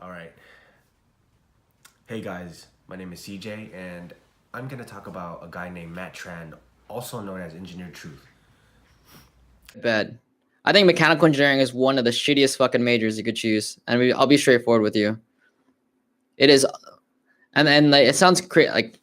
All right. Hey guys, my name is CJ, and I'm gonna talk about a guy named Matt Tran, also known as Engineer Truth. Bad. I think mechanical engineering is one of the shittiest fucking majors you could choose. And I'll be straightforward with you. It is, and then like, it sounds like,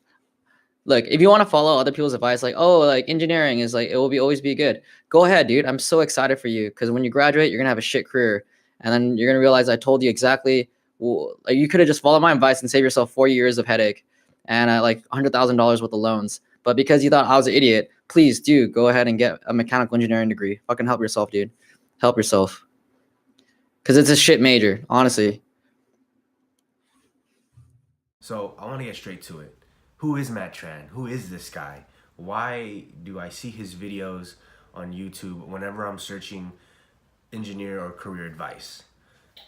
look, if you want to follow other people's advice, like, oh, like engineering is like, it will be always be good. Go ahead, dude. I'm so excited for you because when you graduate, you're gonna have a shit career, and then you're gonna realize I told you exactly. Well, like, you could have just followed my advice and save yourself 4 years of headache and like $100,000 worth of loans. But because you thought I was an idiot, please do go ahead and get a mechanical engineering degree. Fucking help yourself, dude. Help yourself. Because it's a shit major, honestly. So I want to get straight to it. Who is Matt Tran? Who is this guy? Why do I see his videos on YouTube whenever I'm searching engineer or career advice?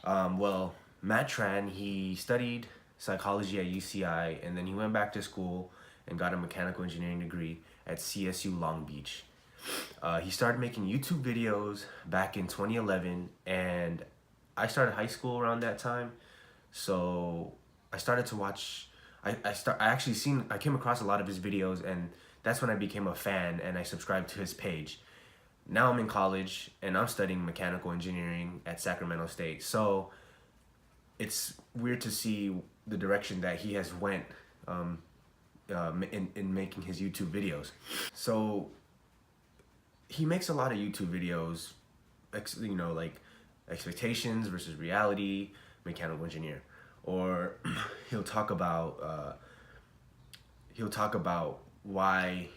Well, Matt Tran, he studied psychology at UCI, and then he went back to school and got a mechanical engineering degree at CSU Long Beach. He started making YouTube videos back in 2011, and I started high school around that time, so I started to watch. I came across a lot of his videos, and that's when I became a fan and I subscribed to his page. Now I'm in college and I'm studying mechanical engineering at Sacramento State. So it's weird to see the direction that he has went in making his YouTube videos. So he makes a lot of YouTube videos, like expectations versus reality, mechanical engineer, or he'll talk about why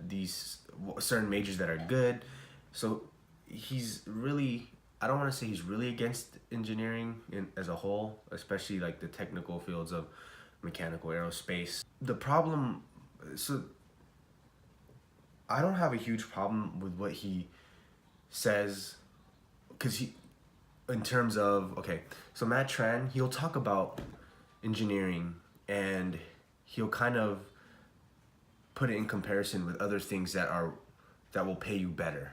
these certain majors that are good. So he's really, I don't want to say he's really against engineering as a whole, especially like the technical fields of mechanical aerospace. The problem, so I don't have a huge problem with what he says, because in terms of, okay, so Matt Tran, he'll talk about engineering and he'll kind of put it in comparison with other things that will pay you better.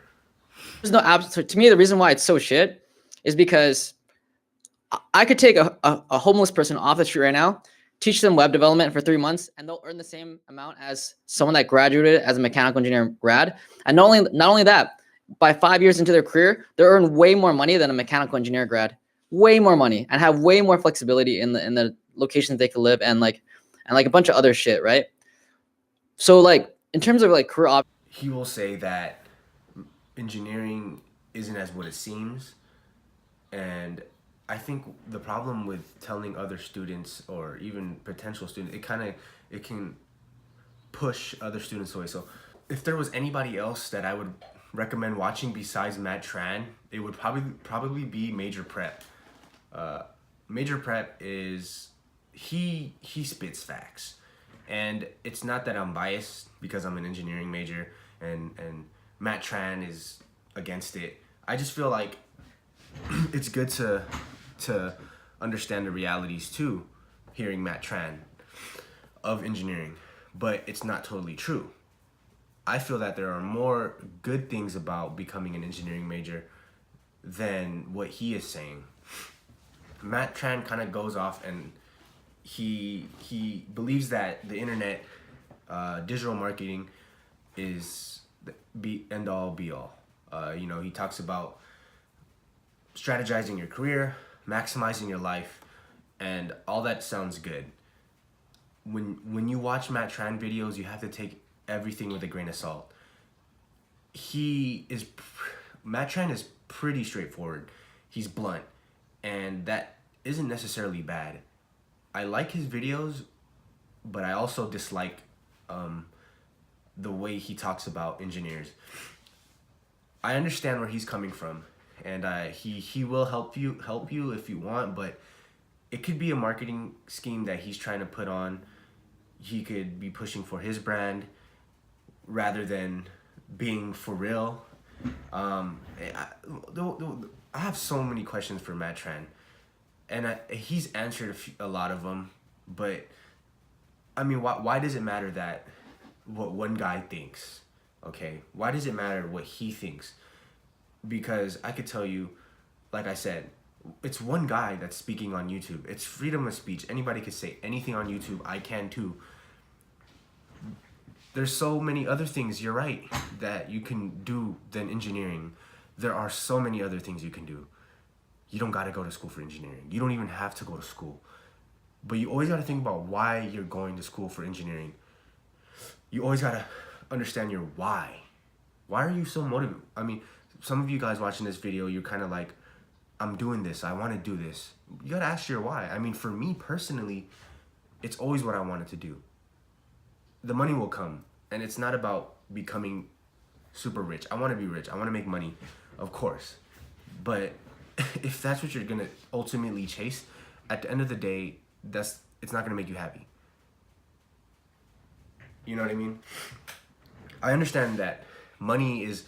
There's no absolute. To me, the reason why it's so shit is because I could take a homeless person off the street right now, teach them web development for 3 months, and they'll earn the same amount as someone that graduated as a mechanical engineering grad. And not only that, by 5 years into their career, they earn way more money than a mechanical engineer grad, way more money, and have way more flexibility in the locations they could live and like a bunch of other shit, right? So like in terms of like career He will say that engineering isn't as what it seems, and I think the problem with telling other students or even potential students, it can push other students away. So if there was anybody else that I would recommend watching besides Matt Tran, it would probably be Major Prep. Major Prep is, he spits facts, and it's not that I'm biased because I'm an engineering major and Matt Tran is against it. I just feel like it's good to understand the realities too, hearing Matt Tran of engineering, but it's not totally true. I feel that there are more good things about becoming an engineering major than what he is saying. Matt Tran kind of goes off and he believes that the internet, digital marketing, is the end all be all. He talks about strategizing your career, maximizing your life, and all that sounds good. When you watch Matt Tran videos, you have to take everything with a grain of salt. Matt Tran is pretty straightforward. He's blunt, and that isn't necessarily bad. I like his videos, but I also dislike the way he talks about engineers. I understand where he's coming from, and he will help you if you want, but it could be a marketing scheme that he's trying to put on. He could be pushing for his brand rather than being for real. I have so many questions for Matt Tran, and he's answered a lot of them, but I mean, why does it matter that what one guy thinks? Okay, why does it matter what he thinks? Because I could tell you, like I said, It's one guy that's speaking on YouTube. It's freedom of speech. Anybody can say anything on YouTube. I can too. There's so many other things, you're right, that you can do than engineering. There are so many other things you can do. You don't got to go to school for engineering. You don't even have to go to school. But you always got to think about why you're going to school for engineering. You always got to understand your why. Why are you so motivated? I mean, some of you guys watching this video, you're kind of like, I'm doing this. I want to do this. You got to ask your why. I mean, for me personally, it's always what I wanted to do. The money will come. And it's not about becoming super rich. I want to be rich. I want to make money, of course. But if that's what you're going to ultimately chase, at the end of the day, it's not going to make you happy. You know what I mean? I understand that money is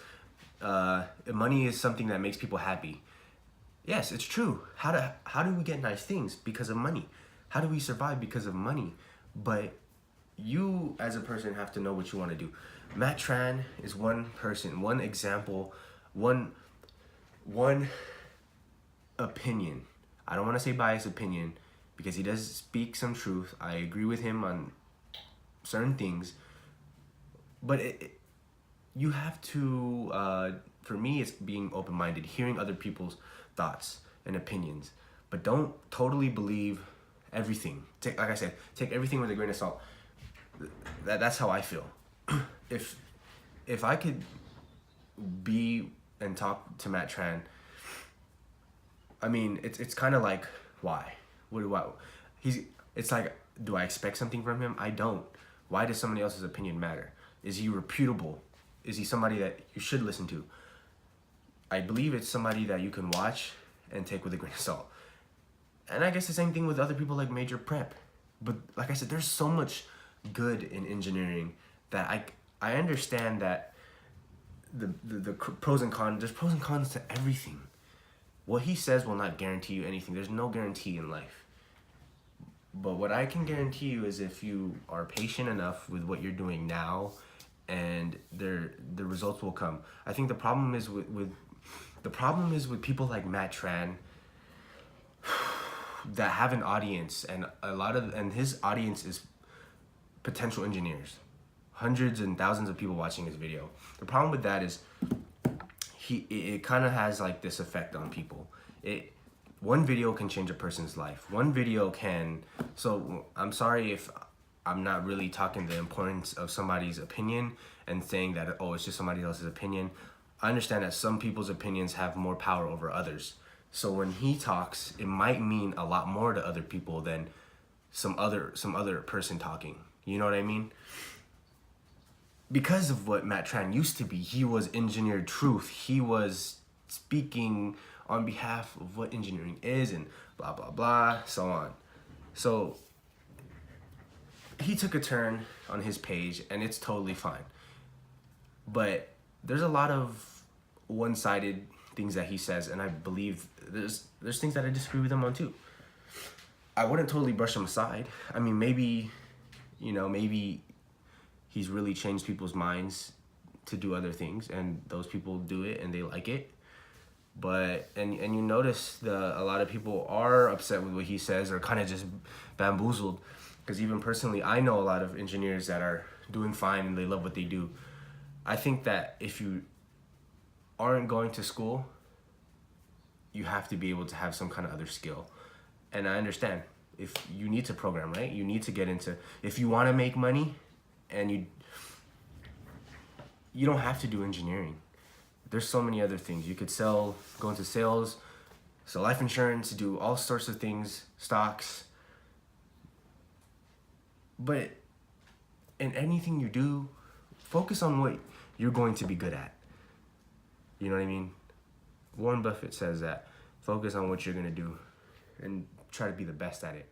something that makes people happy. Yes, it's true. How do we get nice things? Because of money. How do we survive? Because of money. But you as a person have to know what you want to do. Matt Tran is one person, one example, one opinion. I don't want to say biased opinion because he does speak some truth. I agree with him on certain things. But you have to, for me, it's being open-minded, hearing other people's thoughts and opinions. But don't totally believe everything. Like I said, take everything with a grain of salt. That's how I feel. If I could be and talk to Matt Tran, I mean, it's kind of like, why? It's like, do I expect something from him? I don't. Why does somebody else's opinion matter? Is he reputable? Is he somebody that you should listen to? I believe it's somebody that you can watch and take with a grain of salt. And I guess the same thing with other people like Major Prep. But like I said, there's so much good in engineering that I understand that the pros and cons, there's pros and cons to everything. What he says will not guarantee you anything. There's no guarantee in life. But what I can guarantee you is if you are patient enough with what you're doing now, and the results will come. I think the problem is with people like Matt Tran that have an audience, and his audience is potential engineers, hundreds and thousands of people watching his video. The problem with that is it kind of has like this effect on people. One video can change a person's life. One video can. So I'm sorry if I'm not really talking the importance of somebody's opinion and saying that, oh, it's just somebody else's opinion. I understand that some people's opinions have more power over others. So when he talks, it might mean a lot more to other people than some other person talking. You know what I mean? Because of what Matt Tran used to be, he was engineered truth. He was speaking on behalf of what engineering is and blah, blah, blah, so on. So he took a turn on his page and it's totally fine. But there's a lot of one-sided things that he says, and I believe there's things that I disagree with him on too. I wouldn't totally brush him aside. I mean, maybe he's really changed people's minds to do other things, and those people do it and they like it. But and you notice a lot of people are upset with what he says, or kind of just bamboozled. Because even personally, I know a lot of engineers that are doing fine and they love what they do. I think that if you aren't going to school, you have to be able to have some kind of other skill. And I understand if you need to program, right? You need to get into, if you want to make money, and you don't have to do engineering. There's so many other things. You could go into sales, sell life insurance, do all sorts of things, stocks. But in anything you do, focus on what you're going to be good at. You know what I mean? Warren Buffett says that. Focus on what you're going to do and try to be the best at it.